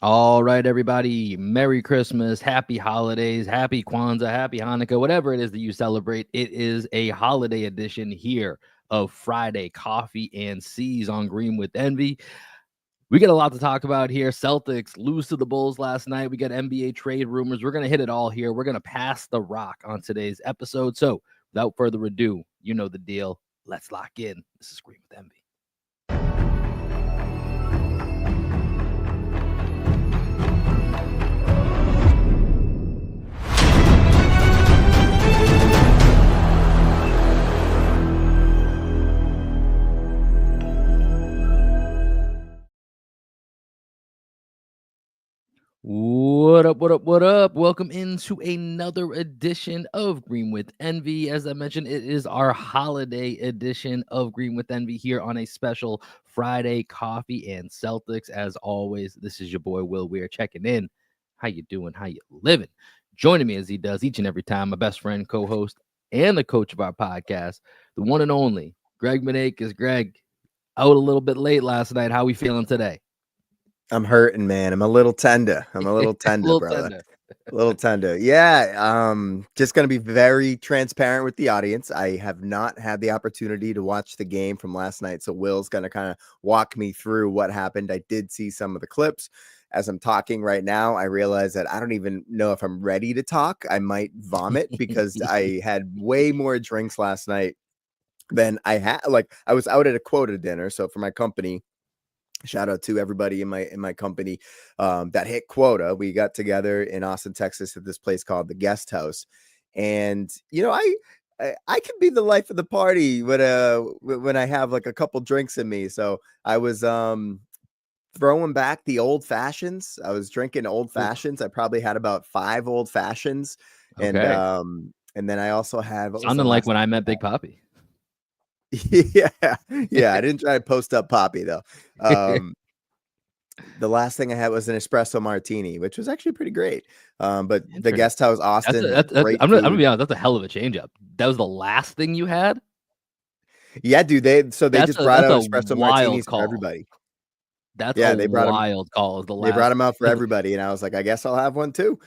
All right, everybody. Merry Christmas, happy holidays, happy Kwanzaa, happy Hanukkah, whatever it is that you celebrate. It is a holiday edition here of Friday Coffee and C's on Green with Envy. We got a lot to talk about here. Celtics lose to the Bulls last night. We got NBA trade rumors. We're going to hit it all here. We're going to pass the rock on today's episode. So without further ado, you know the deal. Let's lock in. This is Green with Envy. What up, what up, what up? Welcome into another edition of Green with Envy. As I mentioned, it is our holiday edition of Green with Envy here on a special Friday Coffee and Celtics. As always, this is your boy Will Weir checking in. How you doing? How you living? Joining me as he does each and every time, my best friend, co-host, and the coach of our podcast, the one and only Greg Manakis. Greg, out a little bit late last night. How we feeling today? I'm hurting, man. I'm a little tender. A little Brother. tender. A little tender. Yeah. Just gonna be very transparent with the audience. I have not had the opportunity to watch the game from last night, so Will's gonna kind of walk me through what happened. I did see some of the clips. As I'm talking right now, I realize that I don't even know if I'm ready to talk. I might vomit because I had way more drinks last night than I had. Like, I was out at a quota dinner, so for my company. Shout out to everybody in my company that hit quota. We got together in Austin, Texas, at this place called the Guest House, and I can be the life of the party when I have like a couple drinks in me. So I was throwing back the old fashions. I was drinking old fashions. I probably had about 5 old fashions, Okay. and then I also had what was the Sounding like last when I thing met Big Poppy. yeah, I didn't try to post up Poppy though. The last thing I had was an espresso martini, which was actually pretty great. But the Interesting. Guest House That's Austin, that's great I'm gonna food. be honest, that's a hell of a change up. That was the last thing you had? Yeah, dude. They just brought That's out a espresso wild martinis for call. everybody. That's a Yeah, wild call is the they brought last them out for 'cause, everybody, and I was like, I guess I'll have one too.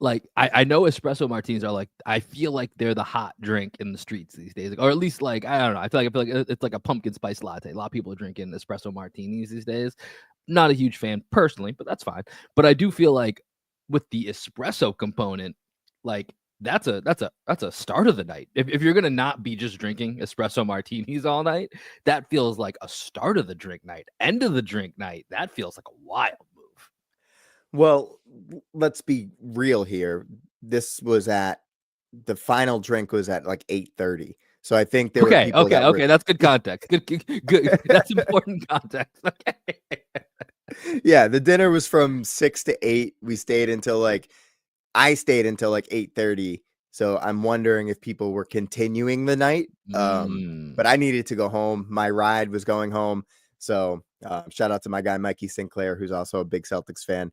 like, I know espresso martinis are like I feel like they're the hot drink in the streets these days, or at least, like, I don't know, I feel like it's like a pumpkin spice latte. A lot of people are drinking espresso martinis these days. Not a huge fan personally, but that's fine. But I do feel like with the espresso component, like that's a start of the night. If you're gonna not be just drinking espresso martinis all night, that feels like a start of the drink night. End of the drink night, that feels like a wild move. Well, let's be real here. This was at the final drink was at like 8:30. So I think there were Okay, people okay, that were okay. That's good context. Good. That's important context. Okay. yeah, the dinner was from 6 to 8. I stayed until like 8:30. So I'm wondering if people were continuing the night. But I needed to go home. My ride was going home. So shout out to my guy Mikey Sinclair, who's also a big Celtics fan,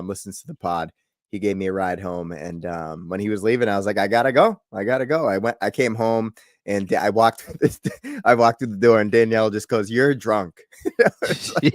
listens to the pod. He gave me a ride home, and when he was leaving, I was like, I gotta go. I came home, and I walked through the door, and Danielle just goes, "You're drunk." Like,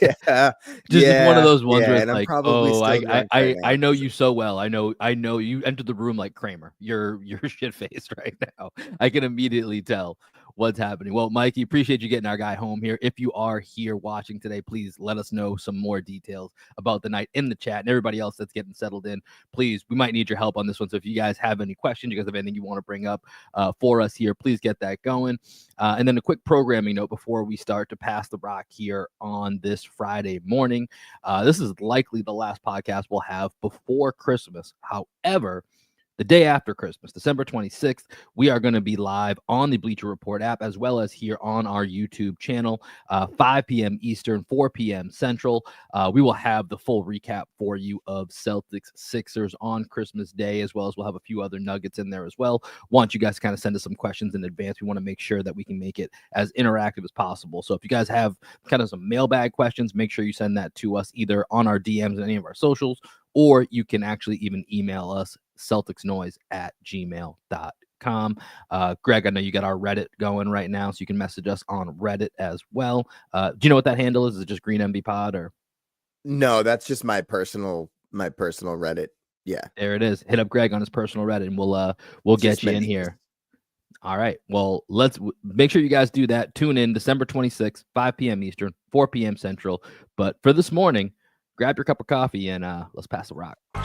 yeah, Just one of those ones where yeah, it's and I'm like, probably oh, still drunk right I now. know you so well. I know you entered the room like Kramer. You're shit faced right now. I can immediately tell what's happening. Well, Mikey, appreciate you getting our guy home here. If you are here watching today, please let us know some more details about the night in the chat, and everybody else that's getting settled in. Please, we might need your help on this one. So if you guys have any questions, you guys have anything you want to bring up for us here, please get that going. And then a quick programming note before we start to pass the rock here on this Friday morning. This is likely the last podcast we'll have before Christmas. However, the day after Christmas, December 26th, we are going to be live on the Bleacher Report app as well as here on our YouTube channel, 5 p.m. Eastern, 4 p.m. Central. We will have the full recap for you of Celtics Sixers on Christmas Day, as well as we'll have a few other nuggets in there as well. Want you guys to kind of send us some questions in advance. We want to make sure that we can make it as interactive as possible. So if you guys have kind of some mailbag questions, make sure you send that to us either on our DMs and any of our socials, or you can actually even email us celticsnoise@gmail.com. Greg, I know you got our Reddit going right now, so you can message us on Reddit as well. Do you know what that handle is? Is it just Green MB Pod or? No, that's just my personal Reddit. Yeah, There it is. Hit up Greg on his personal Reddit, and we'll it's just get you in Menendez. here. All right. Well, let's make sure you guys do that. Tune in December 26th, 5 p.m. Eastern, 4 p.m. Central. But for this morning, grab your cup of coffee and let's pass the rock. You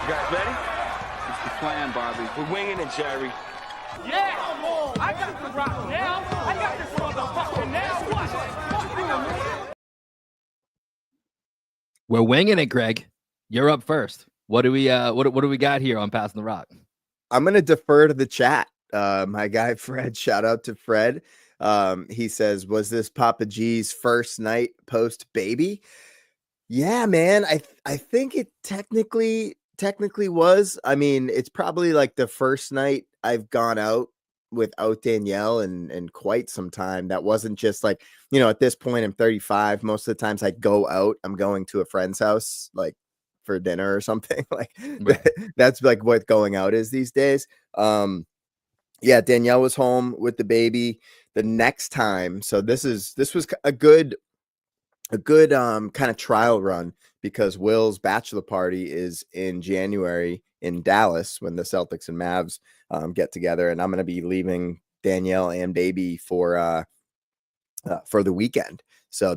guys ready? What's the plan, Bobby? We're winging it, Jerry. Yeah! I got the rock now! I got this motherfucker now! What? We're winging it, Greg. You're up first. What do we what do we got here on Passing the Rock? I'm gonna defer to the chat. My guy Fred, shout out to Fred. He says, "Was this Papa G's first night post baby?" Yeah, man. I think it technically was. I mean, it's probably like the first night I've gone out without Danielle and quite some time. That wasn't just like, at this point I'm 35. Most of the times I go out, I'm going to a friend's house, like for dinner or something. Like Right. that's like what going out is these days. Yeah, Danielle was home with the baby the next time. So this was a good kind of trial run because Will's bachelor party is in January in Dallas when the Celtics and Mavs get together, and I'm going to be leaving Danielle and baby for the weekend. So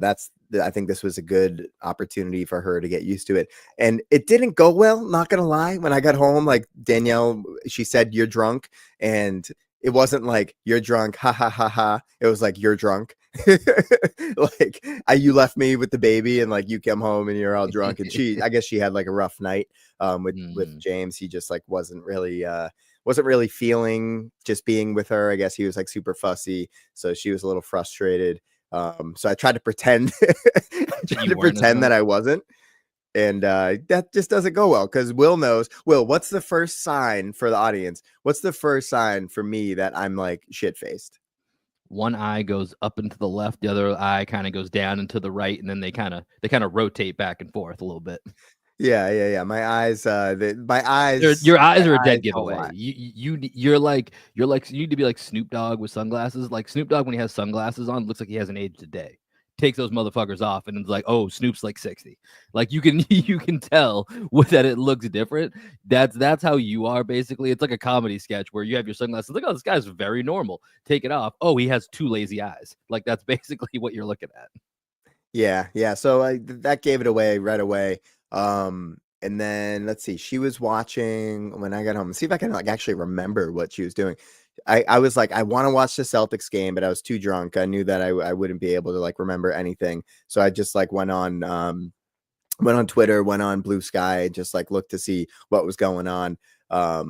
I think this was a good opportunity for her to get used to it. And it didn't go well, not going to lie. When I got home, like Danielle, she said, "You're drunk." And it wasn't like "you're drunk, ha ha ha ha." It was like "you're drunk." Like you left me with the baby and like you come home and you're all drunk. And I guess she had like a rough night with James. He just like wasn't really feeling just being with her. I guess he was like super fussy. So she was a little frustrated. So I tried to pretend that I wasn't. And that just doesn't go well because Will knows. Will, what's the first sign for the audience? What's the first sign for me that I'm like shit-faced? One eye goes up and to the left, the other eye kind of goes down and to the right, and then they kind of rotate back and forth a little bit. Yeah. My eyes, Your eyes are a dead don't giveaway. lie. You're like you need to be like Snoop Dogg with sunglasses. Like Snoop Dogg when he has sunglasses on, looks like he hasn't aged a day. Takes those motherfuckers off and it's like, oh, Snoop's like 60. Like you can tell that it looks different. That's how you are basically. It's like a comedy sketch where you have your sunglasses. Like, oh, this guy's very normal. Take it off. Oh, he has two lazy eyes. Like that's basically what you're looking at. Yeah. So that gave it away right away. And then let's see, she was watching when I got home. See if I can like actually remember what she was doing. I was like, I want to watch the Celtics game, but I was too drunk. I knew that I wouldn't be able to like remember anything. So I just like went on Twitter, went on Blue Sky, just like looked to see what was going on. I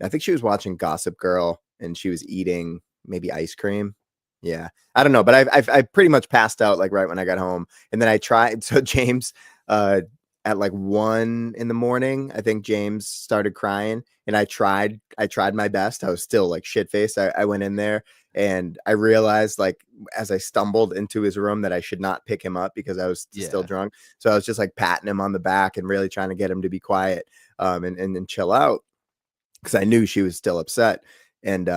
think she was watching Gossip Girl and she was eating maybe ice cream. Yeah, I don't know, but I pretty much passed out like right when I got home, and then I tried. So James, at like 1 a.m, I think James started crying, and I tried my best. I was still like shit faced. I went in there and I realized like as I stumbled into his room that I should not pick him up because I was still drunk. So I was just like patting him on the back and really trying to get him to be quiet and chill out because I knew she was still upset, and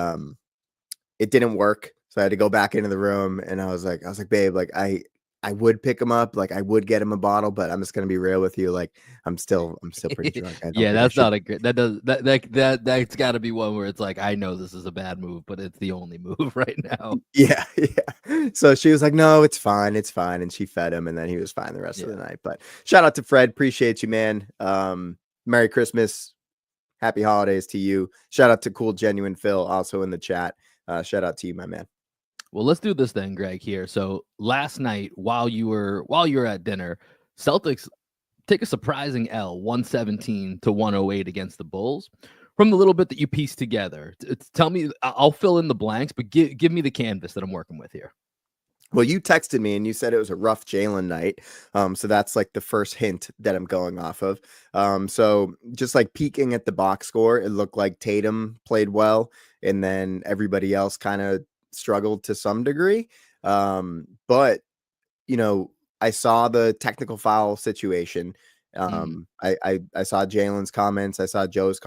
it didn't work. So I had to go back into the room and I was like, babe, like I would pick him up, like I would get him a bottle, but I'm just gonna be real with you. Like I'm still pretty drunk. Yeah, that's not a good. That's got to be one where it's like I know this is a bad move, but it's the only move right now. Yeah. So she was like, "No, it's fine, and she fed him, and then he was fine the rest of the night. But shout out to Fred, appreciate you, man. Merry Christmas, happy holidays to you. Shout out to Cool Genuine Phil, also in the chat. Shout out to you, my man. Well, let's do this then, Greg. Here, so last night while you were at dinner, Celtics take a surprising L, 117 to 108 against the Bulls. From the little bit that you pieced together, tell me, I'll fill in the blanks, but give me the canvas that I'm working with here. Well, you texted me and you said it was a rough Jalen night. So that's like the first hint that I'm going off of. So just like peeking at the box score, it looked like Tatum played well, and then everybody else kind of struggled to some degree. But I saw the technical foul situation. I saw Jalen's comments. I saw Joe's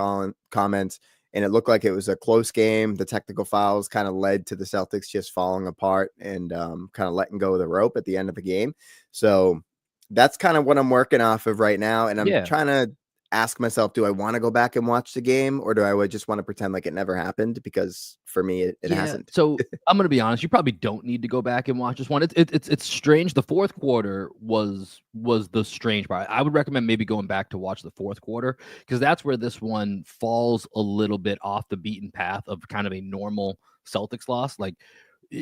comments, and it looked like it was a close game. The technical fouls kind of led to the Celtics just falling apart and kind of letting go of the rope at the end of the game. So that's kind of what I'm working off of right now. And I'm trying to ask myself, do I want to go back and watch the game, or do I just want to pretend like it never happened? Because for me, it hasn't. So I'm going to be honest. You probably don't need to go back and watch this one. It's strange. The fourth quarter was the strange part. I would recommend maybe going back to watch the fourth quarter, because that's where this one falls a little bit off the beaten path of kind of a normal Celtics loss. Like,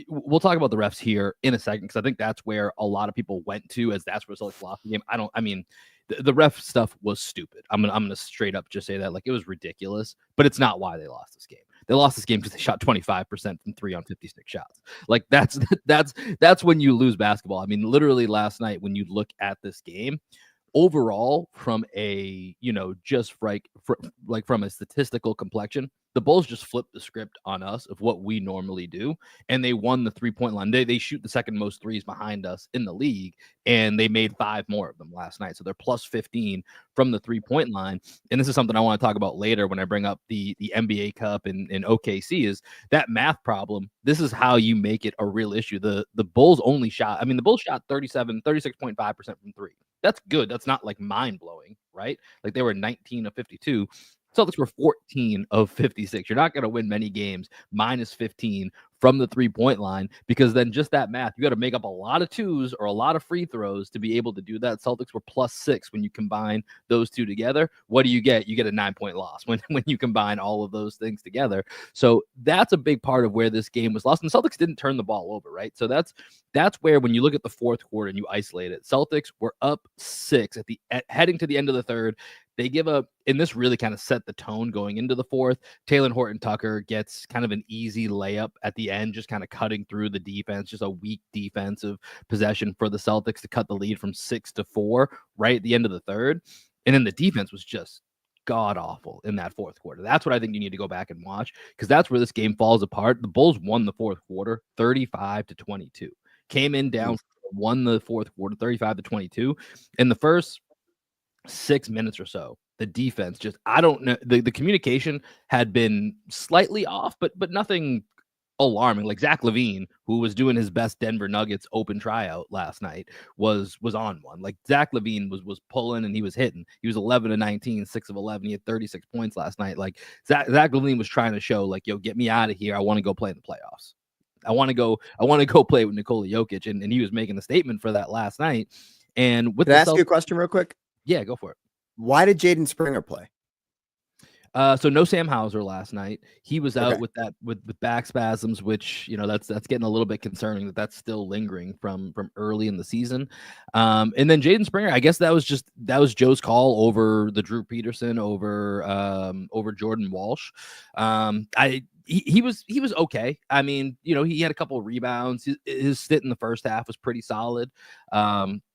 we'll talk about the refs here in a second, because I think that's where a lot of people went to, as that's where Celtics lost the game. The ref stuff was stupid. I'm gonna straight up just say that. Like, it was ridiculous, but it's not why they lost this game. They lost this game because they shot 25% from 3 on 56 shots. Like, that's when you lose basketball. I mean, literally last night, when you look at this game, overall, from a, just from a statistical complexion, the Bulls just flipped the script on us of what we normally do, and they won the 3-point line. They shoot the second most threes behind us in the league, and they made 5 more of them last night. So they're plus 15 from the 3-point line. And this is something I want to talk about later when I bring up the NBA Cup and OKC, is that math problem. This is how you make it a real issue. The Bulls only shot, the Bulls shot 36.5% from 3. That's good. That's not like mind blowing, right? Like, they were 19 of 52. Celtics were 14 of 56. You're not going to win many games minus 15 from the 3-point line, because then just that math, you got to make up a lot of twos or a lot of free throws to be able to do that. Celtics were plus 6 when you combine those two together. What do you get? You get a 9-point loss when you combine all of those things together. So that's a big part of where this game was lost. And the Celtics didn't turn the ball over, right? So that's where, when you look at the fourth quarter and you isolate it, Celtics were up 6 heading to the end of the third. They give up, and this really kind of set the tone going into the fourth. Taylor Horton-Tucker gets kind of an easy layup at the end, just kind of cutting through the defense, just a weak defensive possession for the Celtics to cut the lead from 6-4 right at the end of the third. And then the defense was just god awful in that fourth quarter. That's what I think you need to go back and watch, because that's where this game falls apart. The Bulls won the fourth quarter 35-22. Came in down, won the fourth quarter 35-22. In the first 6 minutes or so, the defense just, I don't know, the communication had been slightly off, but nothing alarming. Like, Zach LaVine, who was doing his best Denver Nuggets open tryout last night, was on one. Like, Zach LaVine was pulling and he was hitting. He was 11-19, 6 of 11. He had 36 points last night. Like, Zach LaVine was trying to show, like, yo, get me out of here. I want to go play in the playoffs. I want to go play with Nikola Jokic, and he was making a statement for that last night. And with Can I ask you a question real quick? Yeah, go for it. Why did Jaden Springer play? So no Sam Hauser last night. He was out with back spasms, which, that's getting a little bit concerning that's still lingering from early in the season. And then Jaden Springer, I guess that was Joe's call over the Drew Peterson over Jordan Walsh. He was okay. I mean, he had a couple of rebounds. His stint in the first half was pretty solid.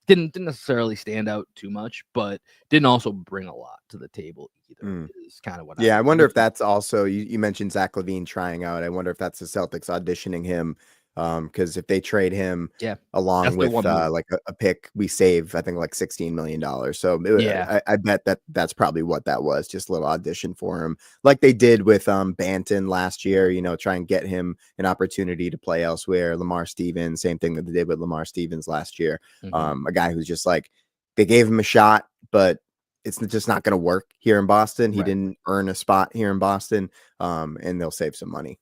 Didn't necessarily stand out too much, but didn't also bring a lot to the table either. Is kind of what. I wonder if that's also, you mentioned Zach LaVine trying out. I wonder if that's the Celtics auditioning him. Because if they trade him along with like a pick, we save, I think, like $16 million. So I bet that's probably what that was, just a little audition for him, like they did with Banton last year, try and get him an opportunity to play elsewhere. Lamar Stevens, same thing that they did with Lamar Stevens last year. A guy who's just like, they gave him a shot, but it's just not going to work here in Boston. He didn't earn a spot here in Boston, and they'll save some money.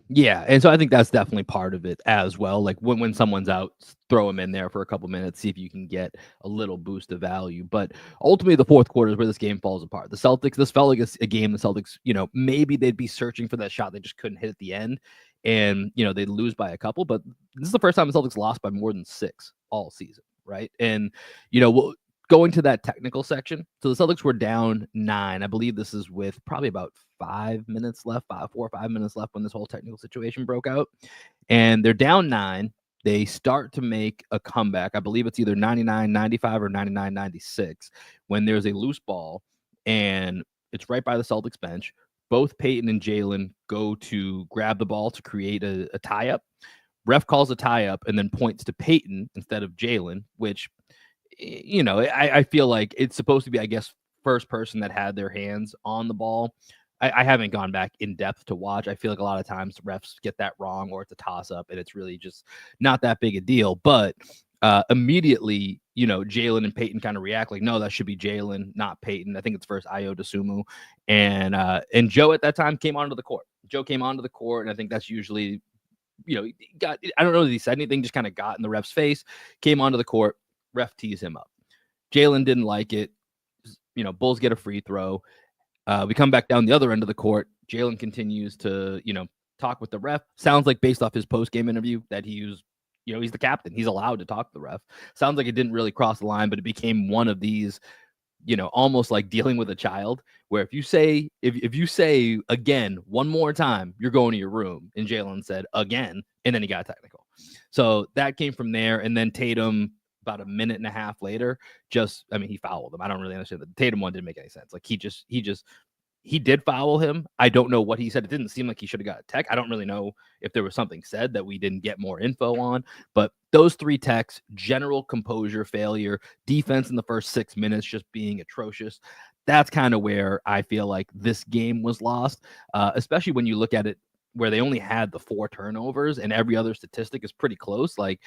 Yeah, and so I think that's definitely part of it as well. Like, when someone's out, throw them in there for a couple minutes, see if you can get a little boost of value. But ultimately, the fourth quarter is where this game falls apart. The Celtics, this felt like a game the Celtics, maybe they'd be searching for that shot they just couldn't hit at the end, and they'd lose by a couple. But this is the first time the Celtics lost by more than 6 all season, right? And going to that technical section, so the Celtics were down 9. I believe this is with probably about 4 or 5 minutes left when this whole technical situation broke out. And they're down 9. They start to make a comeback. I believe it's either 99-95 or 99-96 when there's a loose ball, and it's right by the Celtics bench. Both Peyton and Jalen go to grab the ball to create a tie-up. Ref calls a tie-up and then points to Peyton instead of Jalen, which, I feel like it's supposed to be, I guess, first person that had their hands on the ball. I haven't gone back in depth to watch. I feel like a lot of times refs get that wrong, or it's a toss up, and it's really just not that big a deal. But immediately, Jalen and Peyton kind of react like, no, that should be Jalen, not Peyton. I think it's first Io DeSumo, and Joe at that time came onto the court. Joe came onto the court, and I think that's usually, I don't know that he said anything, just kind of got in the ref's face, came onto the court, ref tees him up. Jalen didn't like it. Bulls get a free throw. We come back down the other end of the court. Jalen continues to, talk with the ref. Sounds like based off his post-game interview that he was, he's the captain. He's allowed to talk to the ref. Sounds like it didn't really cross the line, but it became one of these, almost like dealing with a child, where if you say again one more time, you're going to your room. And Jalen said again, and then he got technical. So that came from there. And then Tatum, about a minute and a half later, he fouled him. I don't really understand. The Tatum one didn't make any sense. Like he did foul him. I don't know what he said. It didn't seem like he should have got a tech. I don't really know if there was something said that we didn't get more info on, but those 3 techs, general composure failure, defense in the first 6 minutes just being atrocious. That's kind of where I feel like this game was lost, especially when you look at it where they only had the 4 turnovers and every other statistic is pretty close. Like,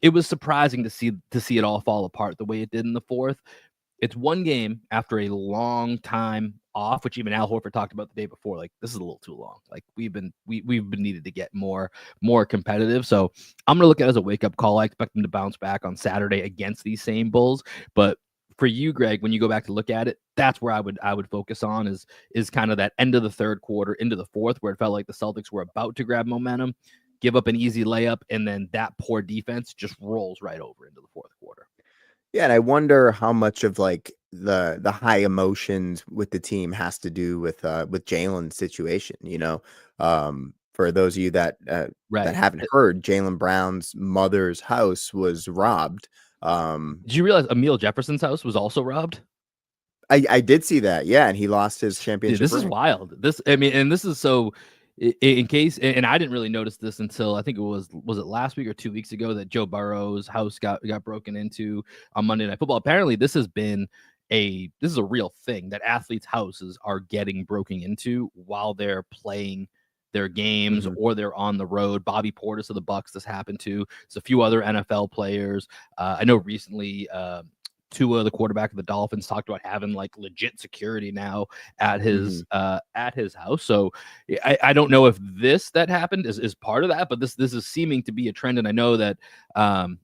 it was surprising to see it all fall apart the way it did in the fourth. It's one game after a long time off, which even Al Horford talked about the day before. Like, this is a little too long. Like, we've been needed to get more competitive. So I'm gonna look at it as a wake up call. I expect them to bounce back on Saturday against these same Bulls. But for you, Greg, when you go back to look at it, that's where I would focus on is kind of that end of the third quarter into the fourth, where it felt like the Celtics were about to grab momentum, give up an easy layup, and then that poor defense just rolls right over into the fourth quarter. Yeah, and I wonder how much of like the high emotions with the team has to do with Jalen's situation. For those of you that Right. haven't heard, Jalen Brown's mother's house was robbed. Did you realize Emile Jefferson's house was also robbed? I did see that, yeah, and he lost his championship. Dude, this is wild. And this is so. In case, and I didn't really notice this until I think it was it last week or 2 weeks ago that Joe Burrow's house got broken into on Monday Night Football. Apparently, this is a real thing that athletes' houses are getting broken into while they're playing their games or they're on the road. Bobby Portis of the Bucks, this happened to. There's a few other NFL players. I know recently. Tua, the quarterback of the Dolphins, talked about having like legit security now at his house. So I don't know if that happened is part of that, but this is seeming to be a trend. And I know that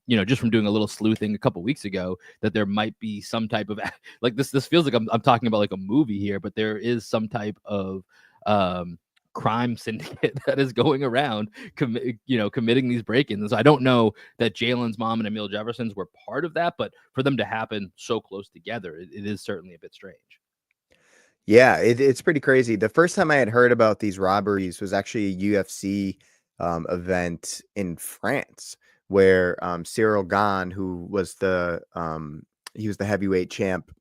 just from doing a little sleuthing a couple weeks ago, that there might be some type of like this feels like I'm talking about like a movie here, but there is some type of crime syndicate that is going around committing these break-ins. I don't know that Jalen's mom and Emile Jefferson's were part of that, but for them to happen so close together, it is certainly a bit strange. Yeah, it's pretty crazy. The first time I had heard about these robberies was actually a UFC event in France, where Cyril Gane, who was the heavyweight champ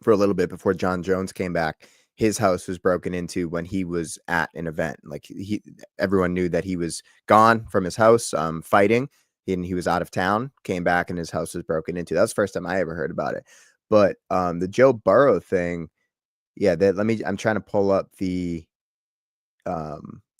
for a little bit before John Jones came back, his house was broken into when he was at an event. Like everyone knew that he was gone from his house fighting, and he was out of town, came back, and his house was broken into. That was the first time I ever heard about it. But the Joe Burrow thing, yeah, I'm trying to pull up the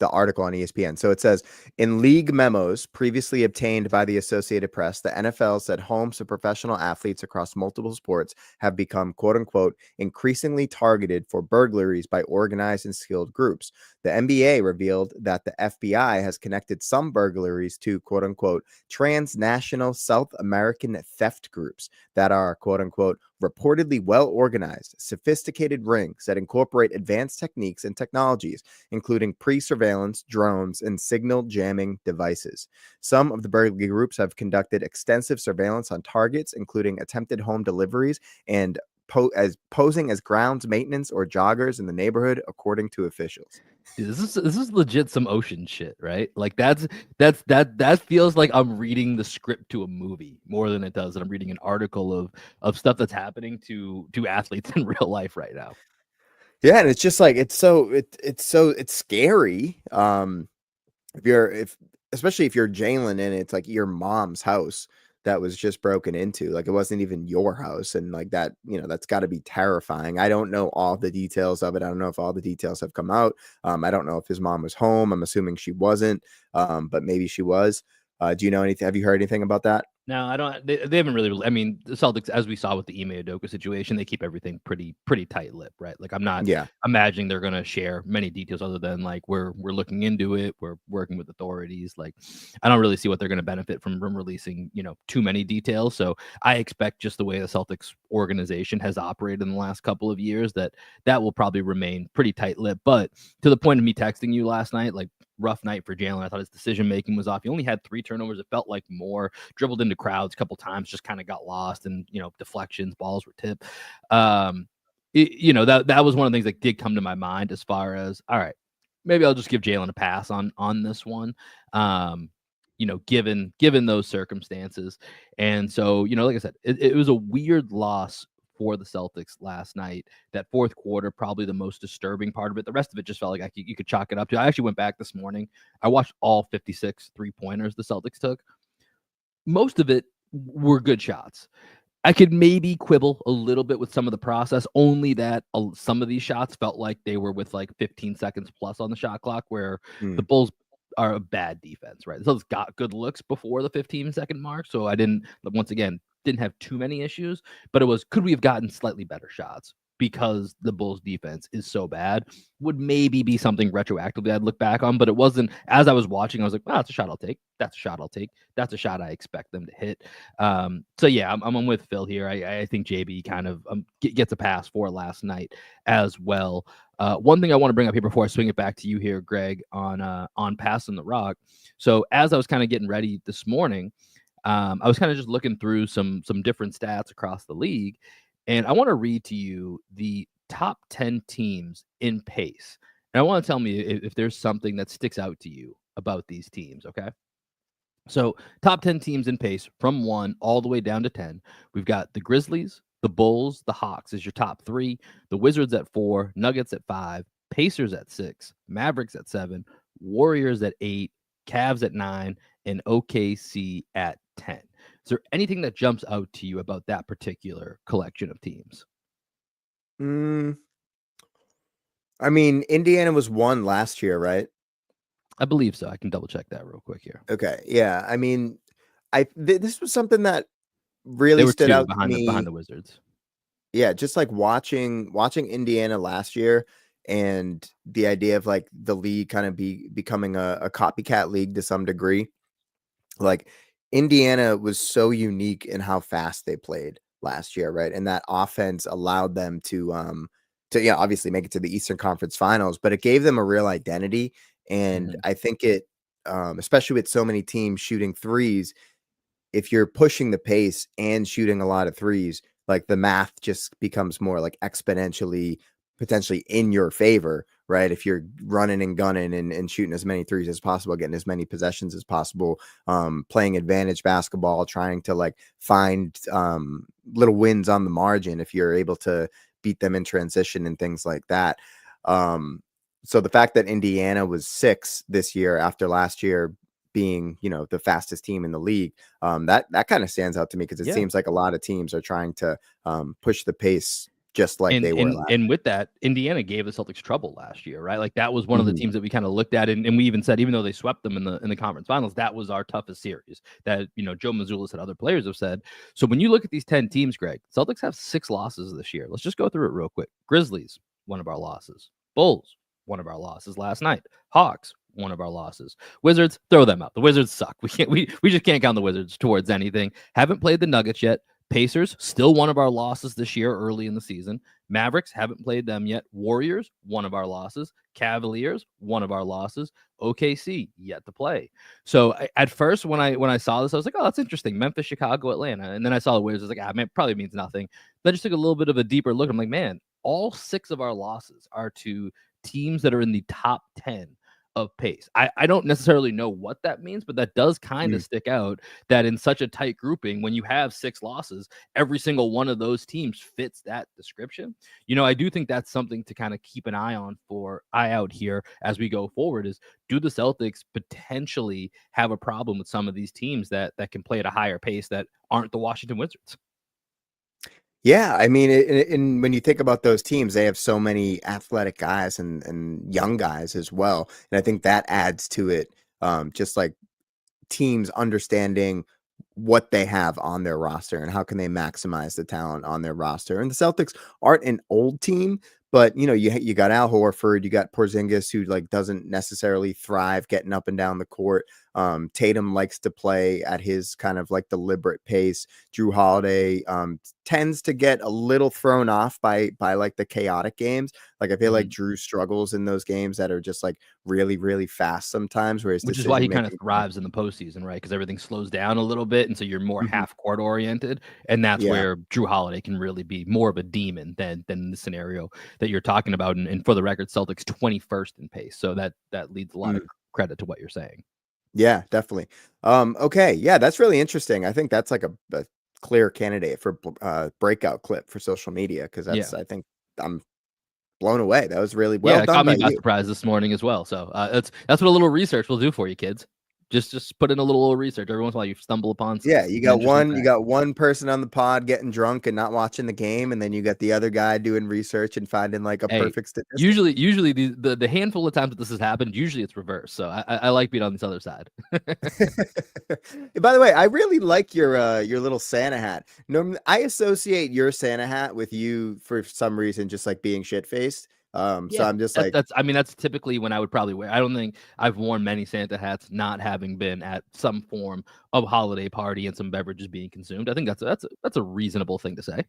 article on ESPN. So it says, in league memos previously obtained by the Associated Press, the NFL said homes of professional athletes across multiple sports have become, quote unquote, increasingly targeted for burglaries by organized and skilled groups. The NBA revealed that the FBI has connected some burglaries to, quote unquote, transnational South American theft groups that are, quote unquote, reportedly well organized, sophisticated rings that incorporate advanced techniques and technologies, including pre-surveillance, drones, and signal jamming devices. Some of the burglary groups have conducted extensive surveillance on targets, including attempted home deliveries and posing as grounds maintenance or joggers in the neighborhood, according to officials. Dude, this is legit some ocean shit, right? Like that feels like I'm reading the script to a movie more than it does that I'm reading an article of stuff that's happening to athletes in real life right now. Yeah, and it's just like it's scary. Especially if you're Jalen and it's like your mom's house. that was just broken into. Like, it wasn't even your house. And like that, that's got to be terrifying. I don't know all the details of it. I don't know if all the details have come out. I don't know if his mom was home. I'm assuming she wasn't, but maybe she was. Do you know anything? Have you heard anything about that? No, I don't. They haven't really. I mean, the Celtics, as we saw with the Ime Udoka situation, they keep everything pretty tight lip, right? Like, I'm not Yeah. imagining they're going to share many details other than like we're looking into it, we're working with authorities. Like, I don't really see what they're going to benefit from releasing, too many details. So I expect just the way the Celtics organization has operated in the last couple of years that will probably remain pretty tight lip. But to the point of me texting you last night, like, rough night for Jalen. I thought his decision making was off. He only had 3 turnovers. It felt like more. Dribbled into crowds a couple times, just kind of got lost, and deflections, balls were tipped. That was one of the things that did come to my mind as far as, all right, maybe I'll just give Jalen a pass on this one. Given those circumstances. And so, like I said, it was a weird loss for the Celtics last night. That fourth quarter, probably the most disturbing part of it. The rest of it just felt like you could chalk it up to. I actually went back this morning. I watched all 56 3-pointers the Celtics took. Most of it were good shots. I could maybe quibble a little bit with some of the process, only that some of these shots felt like they were with like 15 seconds plus on the shot clock, where the Bulls are a bad defense, right? So it's got good looks before the 15-second mark. So I didn't have too many issues, but it was, could we have gotten slightly better shots? Because the Bulls defense is so bad, would maybe be something retroactively I'd look back on, but it wasn't. As I was watching, I was like, that's a shot I'll take. That's a shot I'll take. That's a shot I expect them to hit. So yeah, I'm with Phil here. I think JB kind of gets a pass for last night as well. One thing I want to bring up here before I swing it back to you here, Greg, on passing the rock. So as I was kind of getting ready this morning, I was kind of just looking through some different stats across the league. And I want to read to you the top 10 teams in pace. And I want to tell me if there's something that sticks out to you about these teams, okay? So top 10 teams in pace from 1 all the way down to 10. We've got the Grizzlies, the Bulls, the Hawks is your top 3, the Wizards at 4, Nuggets at 5, Pacers at 6, Mavericks at 7, Warriors at 8, Cavs at 9, and OKC at 10. Is there anything that jumps out to you about that particular collection of teams? I mean, Indiana was 1 last year, right? I believe so. I can double check that real quick here. Okay. Yeah. I mean, this was something that They really were stood 2 out to behind me. the Wizards. Yeah, just like watching Indiana last year, and the idea of like the league kind of becoming a copycat league to some degree. Like, Indiana was so unique in how fast they played last year, right? And that offense allowed them to obviously make it to the Eastern Conference Finals, but it gave them a real identity. And I think it, especially with so many teams shooting threes, if you're pushing the pace and shooting a lot of threes, like, the math just becomes more like exponentially potentially in your favor, right? If you're running and gunning and shooting as many threes as possible, getting as many possessions as possible, playing advantage basketball, trying to like find little wins on the margin if you're able to beat them in transition and things like that. So the fact that Indiana was 6 this year after last year being, the fastest team in the league, that kind of stands out to me, because it seems like a lot of teams are trying to push the pace just like they were last. And with that, Indiana gave the Celtics trouble last year, right? Like, that was one of the teams that we kind of looked at, and we even said, even though they swept them in the conference finals, that was our toughest series. That, Joe Mazzulla said, other players have said. So when you look at these 10 teams, Greg, Celtics have 6 losses this year. Let's just go through it real quick. Grizzlies, one of our losses. Bulls, one of our losses last night. Hawks, one of our losses. Wizards, throw them out. The Wizards suck. We just can't count the Wizards towards anything. Haven't played the Nuggets yet. Pacers, still one of our losses this year early in the season. Mavericks, haven't played them yet. Warriors, one of our losses. Cavaliers, one of our losses. OKC, yet to play. So at first, when I saw this, I was like, oh, that's interesting. Memphis, Chicago, Atlanta. And then I saw the Wizards. I was like, man, it probably means nothing. Then I just took a little bit of a deeper look. I'm like, man, all 6 of our losses are to teams that are in the top 10 of pace. I don't necessarily know what that means, but that does kind of stick out that in such a tight grouping, when you have 6 losses, every single one of those teams fits that description. I do think that's something to kind of keep an eye out here as we go forward is, do the Celtics potentially have a problem with some of these teams that can play at a higher pace that aren't the Washington Wizards? Yeah, I mean, and when you think about those teams, they have so many athletic guys and young guys as well, and I think that adds to it. Just like teams understanding what they have on their roster and how can they maximize the talent on their roster. And the Celtics aren't an old team, but you got Al Horford, you got Porzingis, who like doesn't necessarily thrive getting up and down the court. Tatum likes to play at his kind of like deliberate pace. Drew Holiday tends to get a little thrown off by like the chaotic games. Like I feel like Drew struggles in those games that are just like really, really fast sometimes, where his Which is why he kind of decision-making- thrives in the postseason, right? Because everything slows down a little bit, and so you're more Mhm. half court oriented, and that's Yeah. where Drew Holiday can really be more of a demon than the scenario that you're talking about. And for the record, Celtics 21st in pace, so that leads a lot of credit to what you're saying. Yeah, definitely. Okay. Yeah, that's really interesting. I think that's like a clear candidate for breakout clip for social media, because that's, I think I'm blown away. That was really well It done caught by me by you. surprise this morning as well. So that's what a little research will do for you, kids. Just put in a little research every once in a while. You stumble upon Yeah, some you got interesting you facts. got one person on the pod getting drunk and not watching the game, and then you got the other guy doing research and finding like a Hey, perfect statistic. Usually the handful of times that this has happened, usually it's reversed. So I like being on this other side. By the way, I really like your little Santa hat. Normally, I associate your Santa hat with you for some reason, just like being shit faced. So I'm just like, That's typically when I would probably wear. I don't think I've worn many Santa hats not having been at some form of holiday party and some beverages being consumed. I think that's a reasonable thing to say.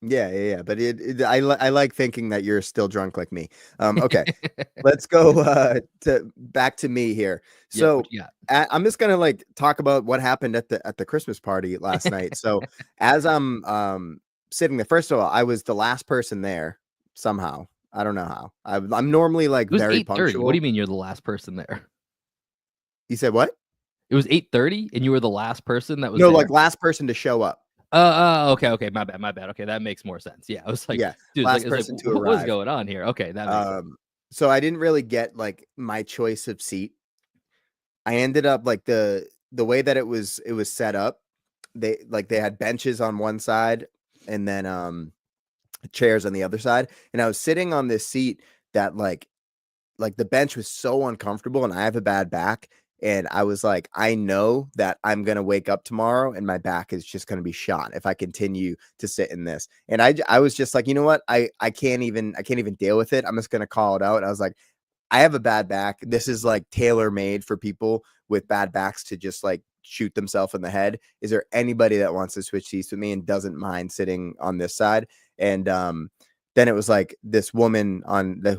yeah. But I like thinking that you're still drunk like me. Okay, let's go back to me here. Yeah, So what you got? I'm just gonna like talk about what happened at the Christmas party last night. So as I'm sitting there, first of all, I was the last person there somehow. I don't know how. I'm normally like It was very 8:30. What punctual. do you mean you're the last person there? You said what? It was 8:30 and you were the last person that was No, there? like last person to show up. Okay. My bad. Okay, that makes more sense. Yeah, I was like, Yeah, dude, last it's like person to what was arrive. going on here? Okay, that makes sense. So I didn't really get like my choice of seat. I ended up like the way that it was set up. They had benches on one side and then chairs on the other side, and I was sitting on this seat that like the bench was so uncomfortable, and I have a bad back, and I was like, I know that I'm gonna wake up tomorrow and my back is just gonna be shot if I continue to sit in this. And I was just like, you know what, I can't even deal with it. I'm just gonna call it out. I was like, I have a bad back. This is like tailor made for people with bad backs to just like shoot themselves in the head. Is there anybody that wants to switch seats with me and doesn't mind sitting on this side? And then it was like this woman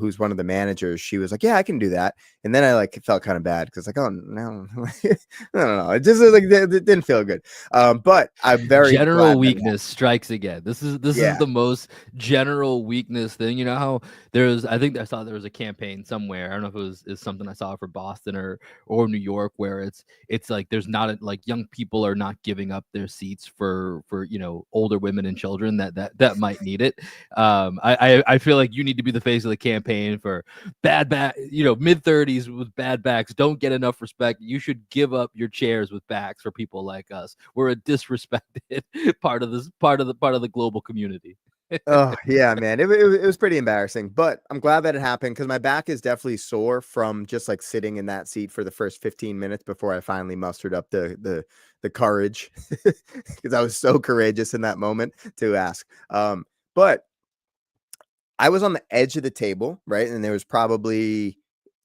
who's one of the managers. She was like, yeah, I can do that. And then I like felt kind of bad because like, oh no, I don't know. It just like it didn't feel good. But I'm very General glad weakness strikes again. This is the most general weakness thing. You know how I think I saw there was a campaign somewhere. I don't know if it was something I saw for Boston or New York, where it's like there's not like young people are not giving up their seats for older women and children that might need it. I feel like you need to be the face of the campaign for bad back, mid-30s with bad backs don't get enough respect. You should give up your chairs with backs for people like us. We're a disrespected part of the global community. Oh yeah, man. It was pretty embarrassing, but I'm glad that it happened because my back is definitely sore from just like sitting in that seat for the first 15 minutes before I finally mustered up the courage because I was so courageous in that moment to ask. But I was on the edge of the table, right? And there was probably,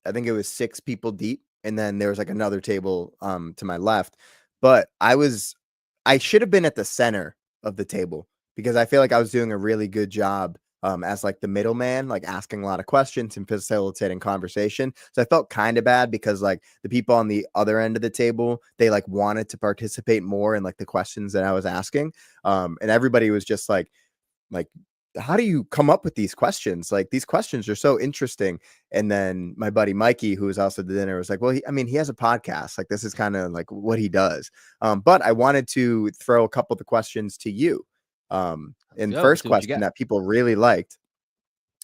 I think it was 6 people deep, and then there was like another table to my left. But I should have been at the center of the table because I feel like I was doing a really good job as like the middleman, like asking a lot of questions and facilitating conversation. So I felt kind of bad because like the people on the other end of the table, they like wanted to participate more in like the questions that I was asking. And everybody was just like how do you come up with these questions? Like, these questions are so interesting. And then my buddy Mikey, who was also at the dinner, was like, well, he has a podcast. Like, this is kind of like what he does. But I wanted to throw a couple of the questions to you. And Let's first see what you question got. that people really liked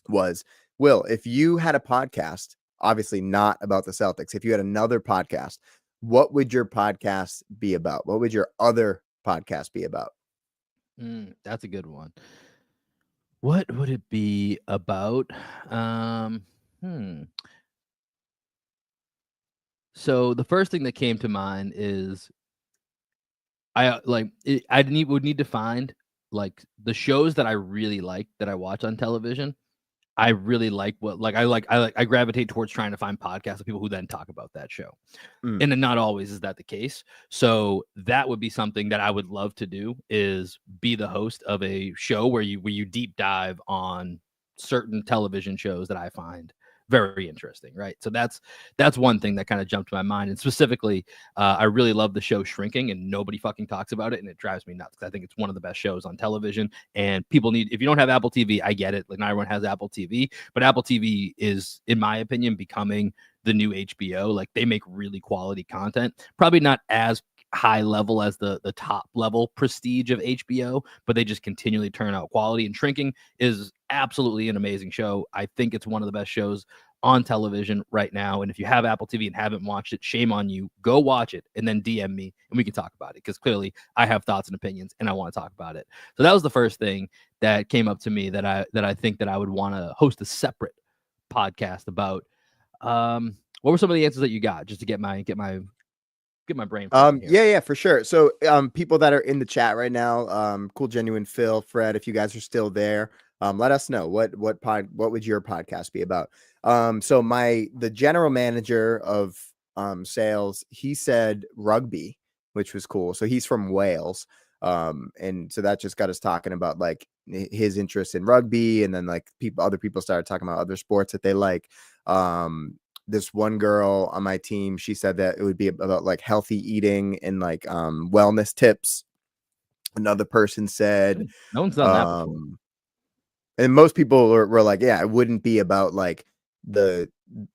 was, Will, if you had a podcast, obviously not about the Celtics, if you had another podcast, what would your podcast be about? What would your other podcast be about? That's a good one. What would it be about? So the first thing that came to mind is I would need to find like the shows that I really like that I watch on television. I really like I gravitate towards trying to find podcasts of people who then talk about that show. Mm. And then not always is that the case. So that would be something that I would love to do, is be the host of a show where you deep dive on certain television shows that I find very interesting, right? So that's one thing that kind of jumped to my mind. And specifically, I really love the show Shrinking, and nobody fucking talks about it, and it drives me nuts because I think it's one of the best shows on television. And people need, if you don't have Apple TV, I get it. Like, not everyone has Apple TV, but Apple TV is, in my opinion, becoming the new HBO. Like, they make really quality content, probably not as high level as the top level prestige of HBO, but they just continually turn out quality. And Shrinking is absolutely an amazing show. I think it's one of the best shows on television right now. And if you have Apple TV and haven't watched it, shame on you. Go watch it and then DM me and we can talk about it, because clearly I have thoughts and opinions and I want to talk about it. So that was the first thing that came up to me that I think that I would want to host a separate podcast about. What were some of the answers that you got, just to get my brain flowing here? Yeah, for sure. So people that are in the chat right now, Cool Genuine Phil, Fred, if you guys are still there, let us know what would your podcast be about. So the general manager of sales, he said rugby, which was cool. So he's from Wales. And so that just got us talking about like his interest in rugby, and then like other people started talking about other sports that they like. This one girl on my team, she said that it would be about like healthy eating and like wellness tips. Another person said, no one's done that before. And most people were like, yeah, it wouldn't be about like it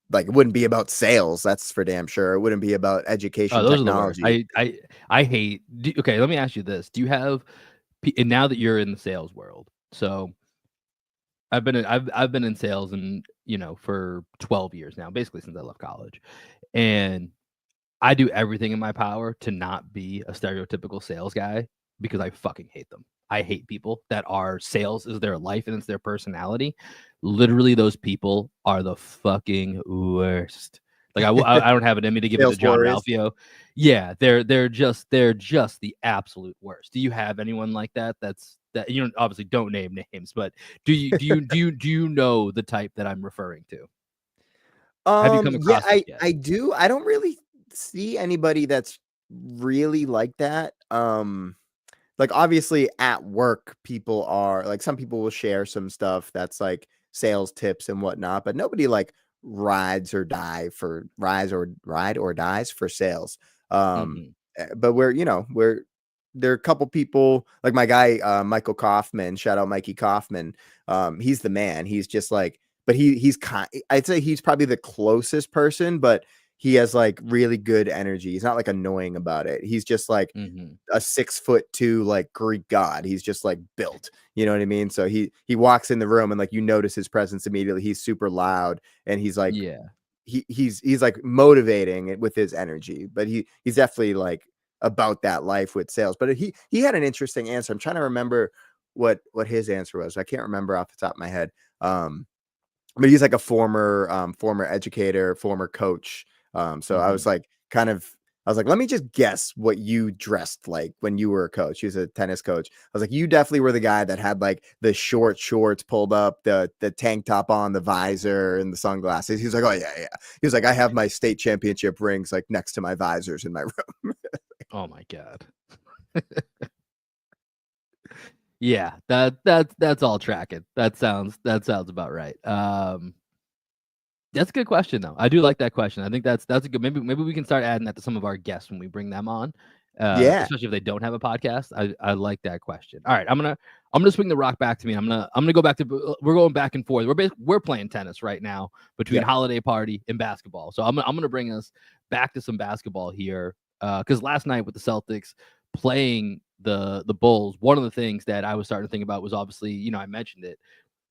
wouldn't be about sales. That's for damn sure. It wouldn't be about education, those technology. are the worst. I hate. Okay, let me ask you this: do you have, and now that you're in the sales world, so I've been in sales, and for 12 years now, basically since I left college, and I do everything in my power to not be a stereotypical sales guy, because I fucking hate them. I hate people that are sales is their life and it's their personality. Literally, those people are the fucking worst. Like, I don't have it in me to give it to John Ralphio. Yeah, they're just the absolute worst. Do you have anyone like that? That obviously don't name names, but do you know the type that I'm referring to? Have you come across this yet? I do. I don't really see anybody that's really like that. Like, obviously at work, people are like, some people will share some stuff that's like sales tips and whatnot, but nobody like ride or dies for sales. But there are a couple people like my guy, Michael Kaufman, shout out Mikey Kaufman. He's the man. He's just like, but I'd say he's probably the closest person, but he has like really good energy. He's not like annoying about it. He's just like a 6'2" like Greek god. He's just like built, you know what I mean? So he walks in the room and like you notice his presence immediately. He's super loud and he's like, he's like motivating with his energy, but he's definitely like about that life with sales. But he had an interesting answer. I'm trying to remember what his answer was. I can't remember off the top of my head. But he's like a former educator, former coach. So I was like, let me just guess what you dressed like when you were a coach. He was a tennis coach. I was like, you definitely were the guy that had like the short shorts pulled up, the tank top on, the visor, and the sunglasses. He was like, oh yeah. He was like, I have my state championship rings like next to my visors in my room. Oh my God. Yeah, that's all tracking. That sounds about right. That's a good question though. I do like that question. I think that's a good, maybe we can start adding that to some of our guests when we bring them on. Yeah. especially if they don't have a podcast. I like that question. All right, I'm gonna swing the rock back to me. I'm gonna go back to we're going back and forth. We're playing tennis right now between Yep. holiday party and basketball. So I'm gonna bring us back to some basketball here because last night with the Celtics playing the Bulls, one of the things that I was starting to think about was obviously, I mentioned it,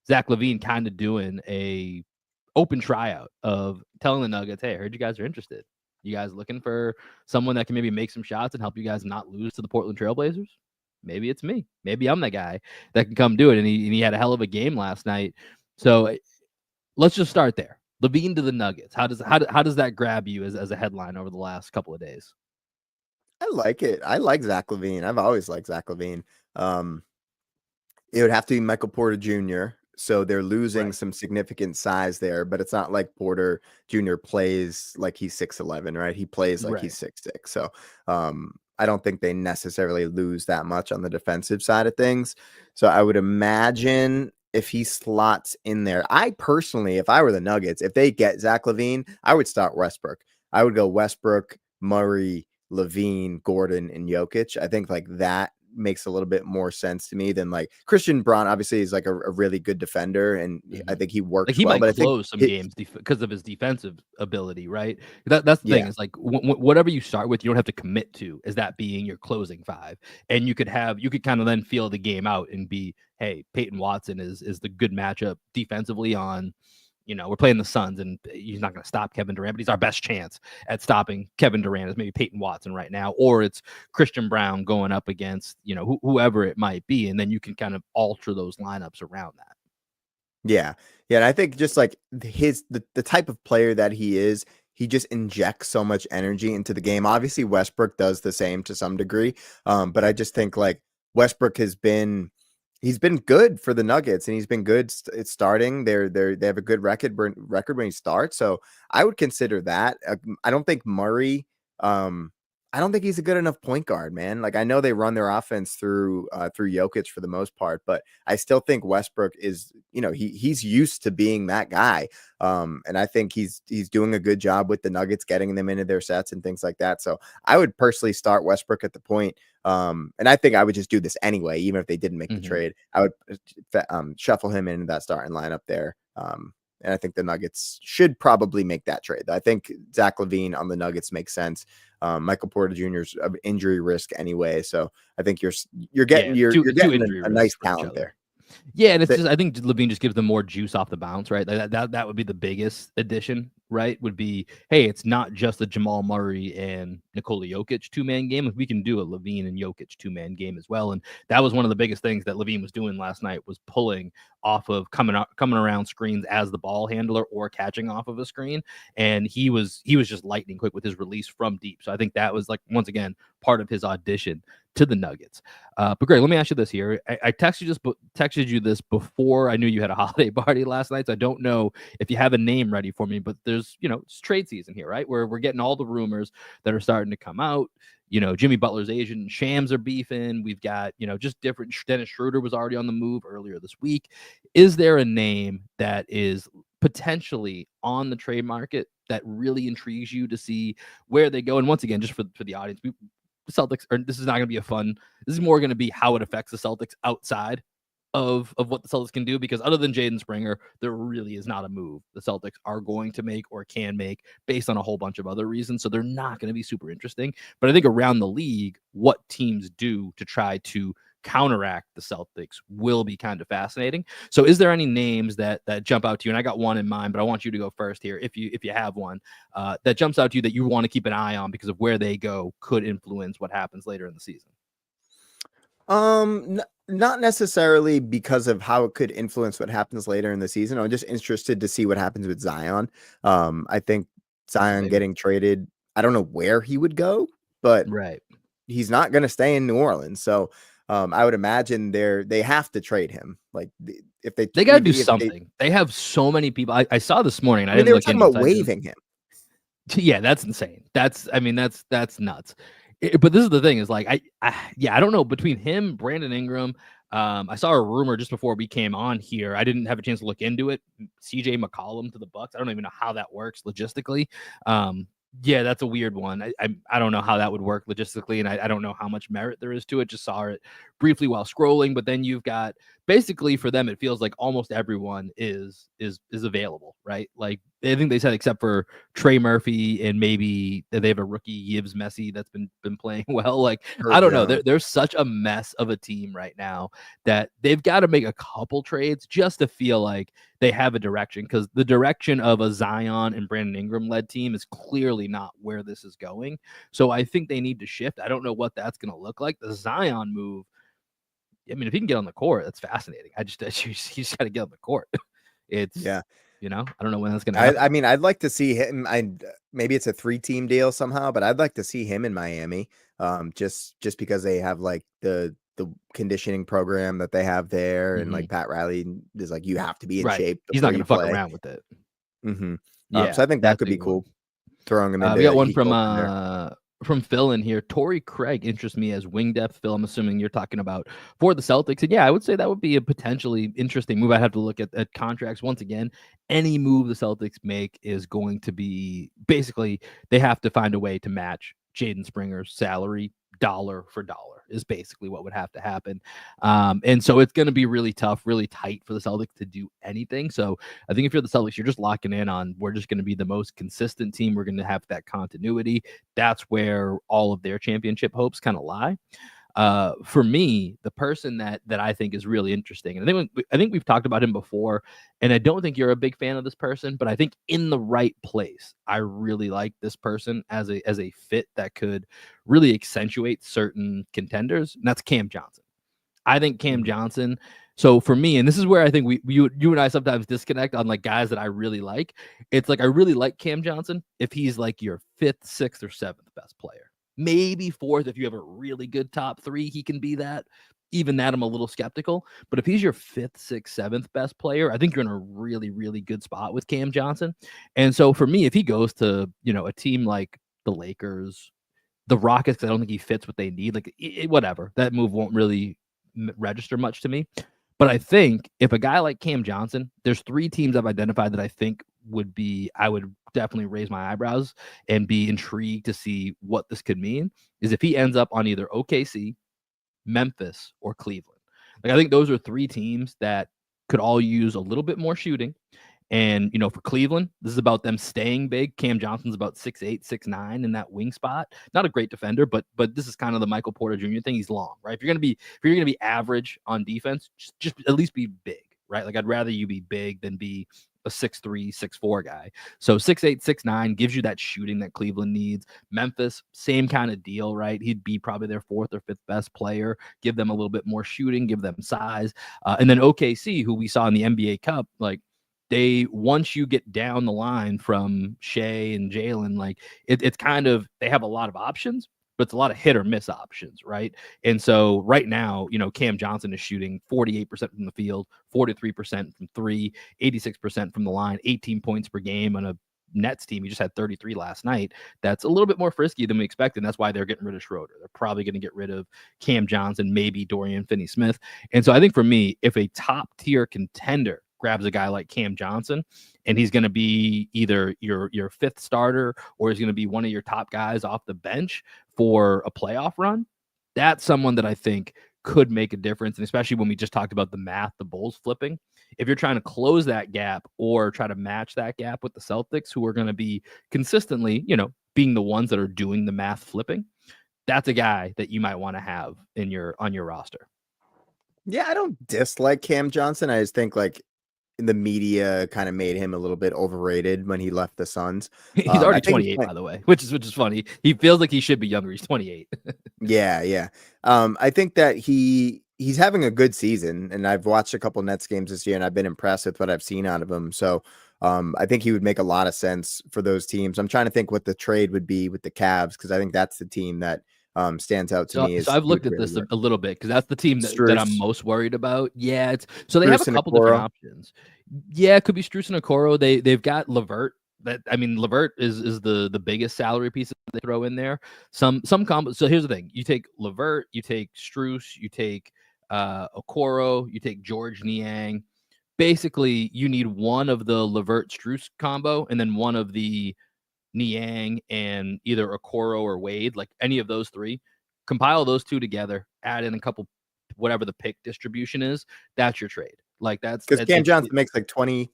Zach LaVine kind of doing a open tryout of telling the Nuggets, hey, I heard you guys are interested. You guys looking for someone that can maybe make some shots and help you guys not lose to the Portland Trailblazers? Maybe it's me. Maybe I'm that guy that can come do it. And he had a hell of a game last night. So let's just start there. LaVine to the Nuggets. How does that grab you as a headline over the last couple of days? I like it. I like Zach LaVine. I've always liked Zach LaVine. It would have to be Michael Porter Jr. So they're losing Right. some significant size there, but it's not like Porter Jr. plays like he's 6'11", right? He plays like he's 6'6". So I don't think they necessarily lose that much on the defensive side of things. So I would imagine if he slots in there, I personally, if I were the Nuggets, if they get Zach LaVine, I would start Westbrook. I would go Westbrook, Murray, LaVine, Gordon, and Jokic. I think like that makes a little bit more sense to me than like Christian Braun. Obviously, is like a really good defender, and I think he works Like he well. might But I think close some games because of his defensive ability, right? That's the thing is like whatever you start with, you don't have to commit to as that being your closing five, and you could kind of then feel the game out and be, hey, Peyton Watson is the good matchup defensively on. We're playing the Suns, and he's not going to stop Kevin Durant, but he's our best chance at stopping Kevin Durant is maybe Peyton Watson right now, or it's Christian Braun going up against, whoever it might be. And then you can kind of alter those lineups around that. Yeah. Yeah. And I think just like the type of player that he is, he just injects so much energy into the game. Obviously, Westbrook does the same to some degree. But I just think like Westbrook he's been good for the Nuggets, and he's been good starting. They have a good record when he starts. So I would consider that. I don't think Murray. I don't think he's a good enough point guard, man. Like I know they run their offense through Jokic for the most part, but I still think Westbrook is, he's used to being that guy. And I think he's doing a good job with the Nuggets, getting them into their sets and things like that. So I would personally start Westbrook at the point. And I think I would just do this anyway, even if they didn't make the trade. I would shuffle him into that starting lineup there. And I think the Nuggets should probably make that trade. I think Zach LaVine on the Nuggets makes sense. Michael Porter Jr.'s injury risk anyway, so I think you're getting a nice talent there. Yeah, and it's just I think LaVine just gives them more juice off the bounce, right? Like that would be the biggest addition, right? Would be, hey, it's not just a Jamal Murray and Nikola Jokic 2-man game. If we can do a LaVine and Jokic 2-man game as well, and that was one of the biggest things that LaVine was doing last night was pulling off of coming around screens as the ball handler or catching off of a screen, and he was just lightning quick with his release from deep. So I think that was like once again part of his audition to the Nuggets. But Greg, let me ask you this here. I texted you this before I knew you had a holiday party last night, so I don't know if you have a name ready for me, but there's, it's trade season here, right? Where we're getting all the rumors that are starting to come out. Jimmy Butler's agent and Shams are beefing. We've got, just different. Dennis Schroeder was already on the move earlier this week. Is there a name that is potentially on the trade market that really intrigues you to see where they go? And once again, just for the audience, Celtics, or this is not going to be this is more going to be how it affects the Celtics outside of what the Celtics can do, because other than Jaden Springer, there really is not a move the Celtics are going to make or can make based on a whole bunch of other reasons. So they're not going to be super interesting. But I think around the league, what teams do to try to counteract the Celtics will be kind of fascinating. So is there any names that jump out to you? And I got one in mind, but I want you to go first here if you have one that jumps out to you that you want to keep an eye on because of where they go could influence what happens later in the season. Not necessarily because of how it could influence what happens later in the season. I'm just interested to see what happens with Zion. I think Zion getting traded, I don't know where he would go, but he's not going to stay in New Orleans. So I would imagine they have to trade him. Like if they got to do something. They have so many people. I saw this morning. I mean, they were talking about waiving him. Yeah, that's insane. That's nuts. But this is the thing is like, I don't know, between him, Brandon Ingram, I saw a rumor just before we came on here. I didn't have a chance to look into it. CJ McCollum to the Bucks. I don't even know how that works logistically. Yeah, that's a weird one. I don't know how that would work logistically, and I don't know how much merit there is to it. Just saw it briefly while scrolling, but then you've got basically for them, it feels like almost everyone is available, right? Like I think they said except for Trey Murphy and maybe they have a rookie Yves Messi that's been playing well. Like I Herb don't know, Jones. there's such a mess of a team right now that they've got to make a couple trades just to feel like they have a direction, because the direction of a Zion and Brandon Ingram led team is clearly not where this is going. So I think they need to shift. I don't know what that's going to look like. The Zion move, I mean, if he can get on the court, that's fascinating. I just you just got to get on the court. It's Yeah. I don't know when that's going to happen. I mean, I'd like to see him. Maybe it's a 3-team deal somehow, but I'd like to see him in Miami. Just because they have like the conditioning program that they have there, and like Pat Riley is like, you have to be in Right. shape He's not before going you to fuck play. around with it. So I think that that's could a be good one. cool. Throwing him We got into one Heat Open there. from Phil in here. Torrey Craig interests me as wing depth. Phil, I'm assuming you're talking about for the Celtics. And yeah, I would say that would be a potentially interesting move. I'd have to look at contracts. Once again, any move the Celtics make is going to be basically they have to find a way to match Jaden Springer's salary dollar for dollar is basically what would have to happen. And so it's going to be really tough, really tight for the Celtics to do anything. So I think if you're the Celtics, you're just locking in on we're just going to be the most consistent team. We're going to have that continuity. That's where all of their championship hopes kind of lie. For me, the person that I think is really interesting, and I think we've talked about him before, and I don't think you're a big fan of this person, but I think in the right place, I really like this person as a fit that could really accentuate certain contenders, and that's Cam Johnson. I think Cam Johnson. So for me, and this is where I think you and I sometimes disconnect on like guys that I really like. It's like I really like Cam Johnson if he's like your 5th, 6th, or 7th best player. Maybe 4th if you have a really good top 3, he can be that. Even that, I'm a little skeptical. But if he's your 5th, 6th, 7th best player, I think you're in a really, really good spot with Cam Johnson. And so for me, if he goes to a team like the Lakers, the Rockets, I don't think he fits what they need. Like whatever, that move won't really register much to me. But I think if a guy like Cam Johnson, there's 3 teams I've identified that I think I would definitely raise my eyebrows and be intrigued to see what this could mean, is if he ends up on either OKC, Memphis, or Cleveland. Like I think those are 3 teams that could all use a little bit more shooting. And, for Cleveland, this is about them staying big. Cam Johnson's about 6'8", 6'9" in that wing spot. Not a great defender, but this is kind of the Michael Porter Jr. thing. He's long, right? If you're gonna be average on defense, just at least be big, right? Like I'd rather you be big than be a 6'3", 6'4" guy. So 6'8", 6'9" gives you that shooting that Cleveland needs. Memphis, same kind of deal, right? He'd be probably their 4th or 5th best player. Give them a little bit more shooting, give them size. And then OKC, who we saw in the NBA Cup, like once you get down the line from Shea and Jalen, like it's kind of they have a lot of options, but it's a lot of hit or miss options, right? And so right now, Cam Johnson is shooting 48% from the field, 43% from 3, 86% from the line, 18 points per game on a Nets team. He just had 33 last night. That's a little bit more frisky than we expected. And that's why they're getting rid of Schroeder. They're probably going to get rid of Cam Johnson, maybe Dorian Finney-Smith. And so I think for me, if a top tier contender grabs a guy like Cam Johnson, and he's going to be either your 5th starter or he's going to be one of your top guys off the bench for a playoff run, that's someone that I think could make a difference. And especially when we just talked about the math, the Bulls flipping, if you're trying to close that gap or try to match that gap with the Celtics, who are going to be consistently, being the ones that are doing the math flipping, that's a guy that you might want to have on your roster. Yeah, I don't dislike Cam Johnson. I just think like the media kind of made him a little bit overrated when he left the Suns. He's already 28, by the way, which is funny. He feels like he should be younger. He's 28. Yeah. I think that he's having a good season, and I've watched a couple Nets games this year, and I've been impressed with what I've seen out of him. So I think he would make a lot of sense for those teams. I'm trying to think what the trade would be with the Cavs, because I think that's the team that stands out to me. So I've looked at this a little bit because that's the team that I'm most worried about. Yeah, so they have a couple different options. Yeah, it could be Strus and Okoro. They've got LeVert. LeVert is the biggest salary piece that they throw in there. Some combos. So here's the thing: you take LeVert, you take Strus, you take Okoro, you take George Niang. Basically, you need one of the LeVert Strus combo, and then one of the Niang, and either Okoro or Wade, like any of those three, compile those two together, add in a couple, whatever the pick distribution is, that's your trade. Like that's Because Cam Johnson makes like 22.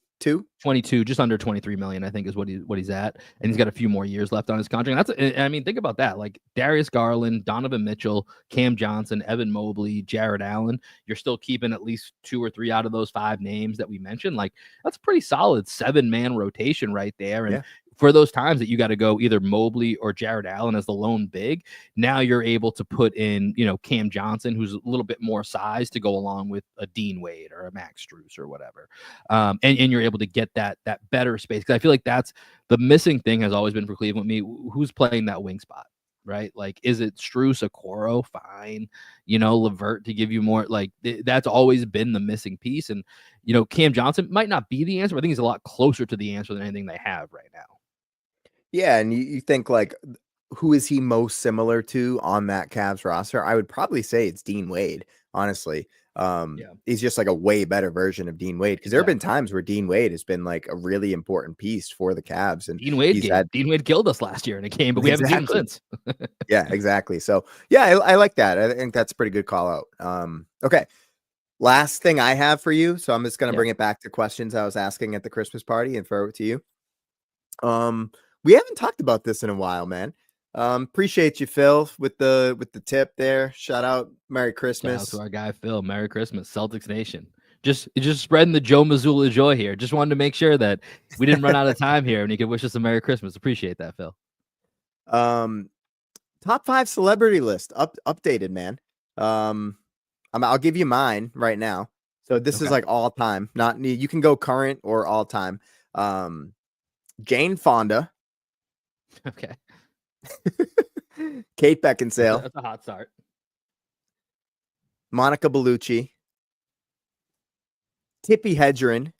22, just under 23 million, I think is what he's at, and he's got a few more years left on his contract. That's, I mean, think about that. Like Darius Garland, Donovan Mitchell, Cam Johnson, Evan Mobley, Jared Allen. You're still keeping at least 2 or 3 out of those 5 names that we mentioned. Like that's a pretty solid 7-man rotation right there. And for those times that you got to go either Mobley or Jared Allen as the lone big, now you're able to put in, Cam Johnson, who's a little bit more size to go along with a Dean Wade or a Max Strus or whatever. And you're able to get that better space. Because I feel like that's the missing thing has always been for Cleveland. Me, who's playing that wing spot, right? Like, is it Strus, Okoro? Fine. Levert to give you more. Like, that's always been the missing piece. And, Cam Johnson might not be the answer, but I think he's a lot closer to the answer than anything they have right now. Yeah, and you think like, who is he most similar to on that Cavs roster? I would probably say it's Dean Wade, honestly. He's just like a way better version of Dean Wade, because there have been times where Dean Wade has been like a really important piece for the Cavs. And Dean Wade killed us last year in a game, but we haven't seen him since. Yeah, exactly. So yeah, I like that. I think that's a pretty good call out. Okay. Last thing I have for you. So I'm just going to bring it back to questions I was asking at the Christmas party and throw it to you. We haven't talked about this in a while, man. Appreciate you, Phil, with the tip there. Shout out, Merry Christmas. Shout out to our guy Phil. Merry Christmas, Celtics Nation. Just spreading the Joe Mazzulla joy here. Just wanted to make sure that we didn't run out of time here, and he could wish us a Merry Christmas. Appreciate that, Phil. Top 5 celebrity list updated, man. I'll give you mine right now. So this is like all time. Not you can go current or all time. Jane Fonda. Okay. Kate Beckinsale. That's a hot start. Monica Bellucci. Tippi Hedren.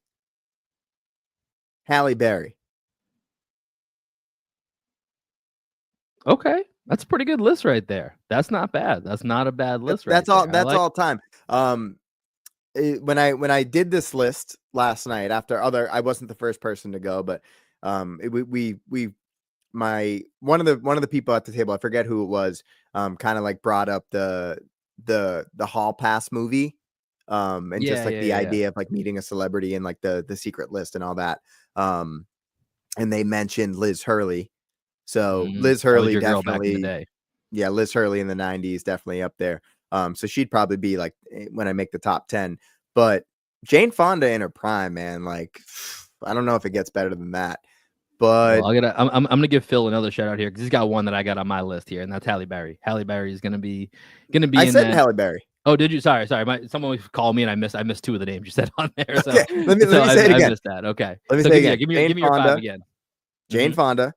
Halle Berry. Okay. That's a pretty good list right there. That's not bad. That's not a bad list. That's all. That's all time. When I did this list last night, I wasn't the first person to go, but one of the people at the table, I forget who it was, kind of like brought up the Hall Pass movie, and the idea of like meeting a celebrity and like the secret list and all that. And they mentioned Liz Hurley. So Liz Hurley definitely, Liz Hurley in the 90s, definitely up there. So she'd probably be like when I make the top 10, but Jane Fonda in her prime, man, like, I don't know if it gets better than that, but I'm gonna give Phil another shout out here, because he's got one that I got on my list here, and that's Halle Berry. Halle Berry is gonna be. I said Halle Berry. Oh, did you? Sorry. Someone called me and I missed 2 of the names you said on there. So, okay, let me say it again. I missed that. Okay. Let me say it again. Give me your 5 again. Jane Fonda,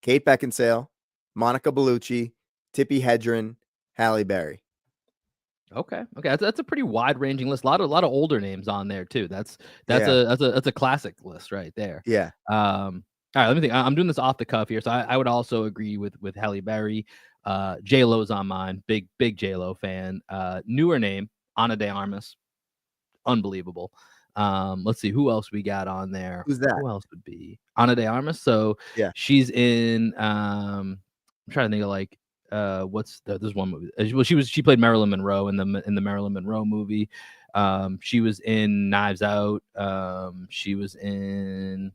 Kate Beckinsale, Monica Bellucci, Tippi Hedren, Halle Berry. Okay. That's a pretty wide ranging list. A lot of older names on there too. That's a classic list right there. Yeah. All right. Let me think. I'm doing this off the cuff here, so I would also agree with Halle Berry. J Lo's on mine. Big J Lo fan. Newer name, Ana de Armas. Unbelievable. Let's see who else we got on there. Who's that? Who else would be Ana de Armas? So yeah, she's in. I'm trying to think of like there's one movie. Well, she played Marilyn Monroe in the Marilyn Monroe movie. She was in Knives Out. She was in.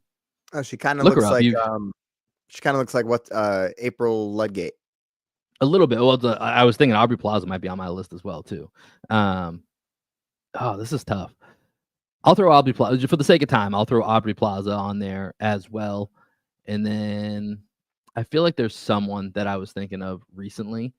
Oh, she kind of looks like she kind of looks like what April Ludgate. A little bit. Well, I was thinking Aubrey Plaza might be on my list as well too. This is tough. I'll throw Aubrey Plaza for the sake of time. I'll throw Aubrey Plaza on there as well, and then I feel like there's someone that I was thinking of recently,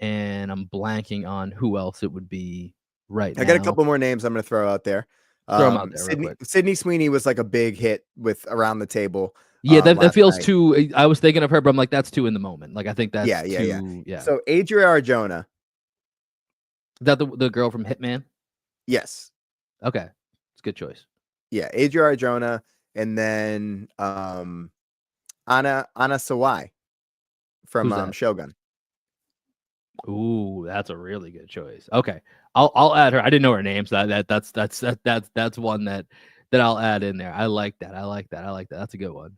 and I'm blanking on who else it would be right now. I got a couple more names I'm going to throw out there. Throw them out there. Sydney Sweeney was like a big hit with Around the Table. Yeah, that feels too. I was thinking of her, but I'm like, that's too in the moment. Like, I think that's yeah. So Adria Arjona. Is that the girl from Hitman? Yes. Okay, it's a good choice. Yeah, Adria Arjona, and then Anna Sawai from Shogun. Ooh, that's a really good choice. Okay, I'll add her. I didn't know her name, so that's one that I'll add in there. I like that. That's a good one.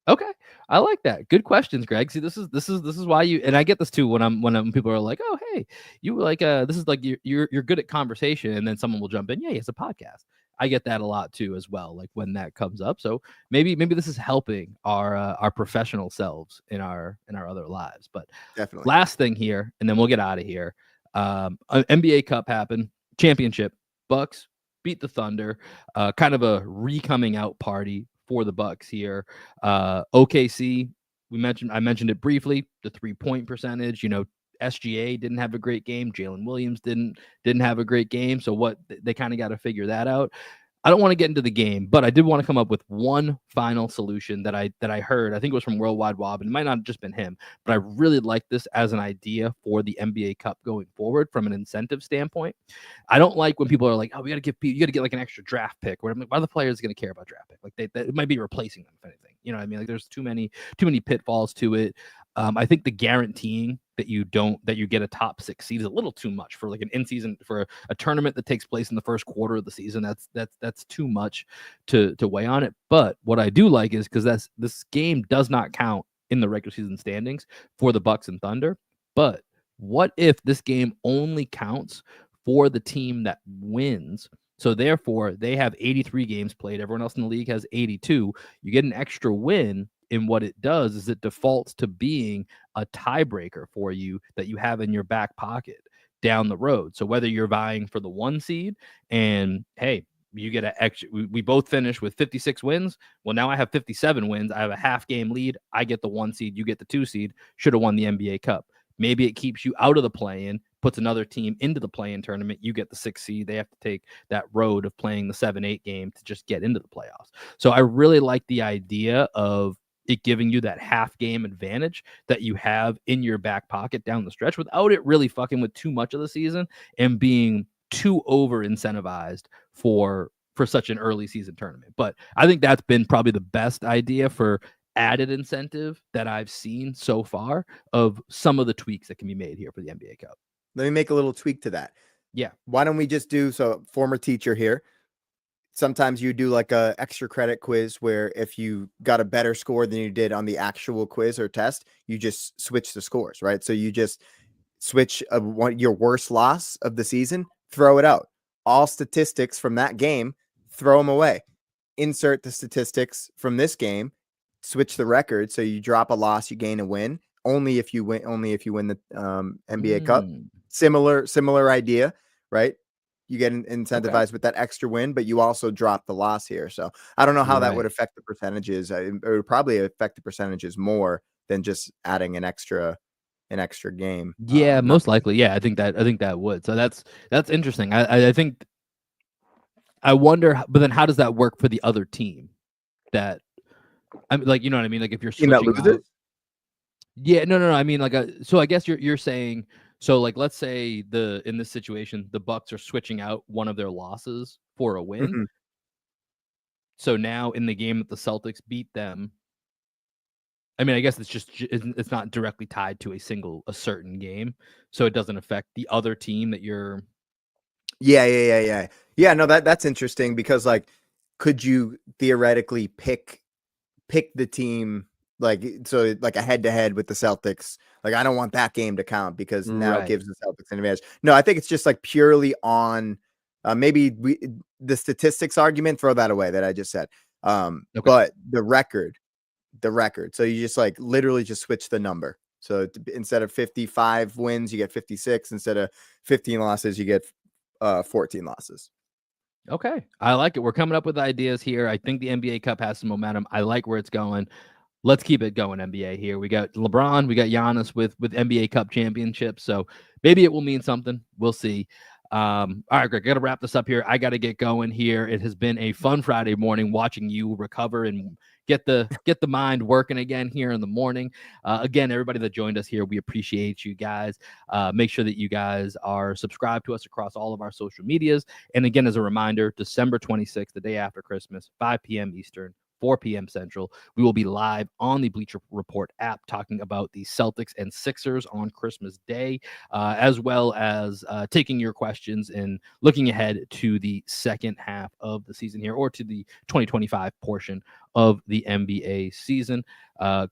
Okay, I like that. Good questions, Greg. See, this is why you, and I get this too when people are like, "Oh, hey, you like this is like you're good at conversation," and then someone will jump in, "Yeah, it's a podcast." I get that a lot too as well, like when that comes up. So maybe this is helping our professional selves in our other lives. But Definitely. last thing here, and then we'll get out of here. An NBA Cup happened, championship. Bucks beat the Thunder. Kind of a re-coming out party for the Bucks here. OKC, I mentioned it briefly. The 3-point percentage, SGA didn't have a great game. Jalen Williams didn't have a great game. So what they kind of got to figure that out. I don't want to get into the game, but I did want to come up with one final solution that I heard. I think it was from Worldwide Wob, and it might not have just been him, but I really like this as an idea for the NBA Cup going forward from an incentive standpoint. I don't like when people are like, "Oh, you got to get like an extra draft pick." Where I'm like, why are the players going to care about draft pick? Like it might be replacing them if anything. You know what I mean? Like there's too many pitfalls to it. I think the guaranteeing that you get a top 6 seed is a little too much for like an in-season for a tournament that takes place in the first quarter of the season. That's too much to weigh on it. But what I do like is because this game does not count in the regular season standings for the Bucks and Thunder. But what if this game only counts for the team that wins? So therefore, they have 83 games played. Everyone else in the league has 82. You get an extra win. And what it does is it defaults to being a tiebreaker for you that you have in your back pocket down the road. So whether you're vying for the 1 seed and hey, you get an extra, we both finish with 56 wins. Well, now I have 57 wins. I have a half game lead. I get the 1 seed. You get the 2 seed. Should have won the NBA Cup. Maybe it keeps you out of the play-in, puts another team into the play-in tournament. You get the 6 seed. They have to take that road of playing the 7-8 game to just get into the playoffs. So I really like the idea of it giving you that half game advantage that you have in your back pocket down the stretch without it really fucking with too much of the season and being too over incentivized for such an early season tournament. But I think that's been probably the best idea for added incentive that I've seen so far of some of the tweaks that can be made here for the NBA Cup. Let me make a little tweak to that. Yeah. Why don't we just do, so former teacher here, sometimes you do like a extra credit quiz where if you got a better score than you did on the actual quiz or test, you just switch the scores, right? So you just switch your worst loss of the season, throw it out. All statistics from that game, throw them away. Insert the statistics from this game, switch the record. So you drop a loss, you gain a win. Only if you win the NBA Cup. Similar idea, right? You get incentivized with that extra win, but you also drop the loss here. So I don't know how that would affect the percentages. It would probably affect the percentages more than just adding an extra game. Yeah, most likely. Yeah, I think that would. So that's interesting. I think I wonder, but then how does that work for the other team? That I mean, like, you know what I mean? Like if you're switching out. Yeah, no. I mean, like, so I guess you're saying, so like, let's say in this situation, the Bucks are switching out one of their losses for a win. Mm-hmm. So now in the game that the Celtics beat them, I mean, I guess it's not directly tied to a certain game, so it doesn't affect the other team that you're. Yeah. No, that's interesting because like, could you theoretically pick the team like a head-to-head with the Celtics? Like, I don't want that game to count because now it gives the Celtics an advantage. No, I think it's just like purely on maybe the statistics argument. Throw that away that I just said. But the record. So you just like literally just switch the number. So instead of 55 wins, you get 56. Instead of 15 losses, you get 14 losses. Okay. I like it. We're coming up with ideas here. I think the NBA Cup has some momentum. I like where it's going. Let's keep it going, NBA here. We got LeBron, we got Giannis with NBA Cup championships. So maybe it will mean something. We'll see. All right, Greg, I got to wrap this up here. I got to get going here. It has been a fun Friday morning watching you recover and get the mind working again here in the morning. Again, everybody that joined us here, we appreciate you guys. Make sure that you guys are subscribed to us across all of our social medias. And again, as a reminder, December 26th, the day after Christmas, 5 p.m. Eastern, 4 p.m. Central. We will be live on the Bleacher Report app talking about the Celtics and Sixers on Christmas Day, as well as taking your questions and looking ahead to the second half of the season here, or to the 2025 portion of the NBA season.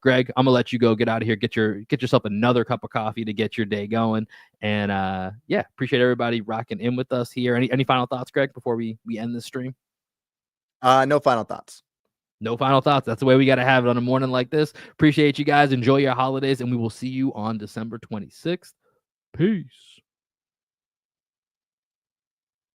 Greg, I'm gonna let you go, get out of here, get yourself another cup of coffee to get your day going. And yeah, appreciate everybody rocking in with us here. Any final thoughts, Greg, before we end this stream? No final thoughts. No final thoughts. That's the way we got to have it on a morning like this. Appreciate you guys. Enjoy your holidays, and we will see you on December 26th. Peace.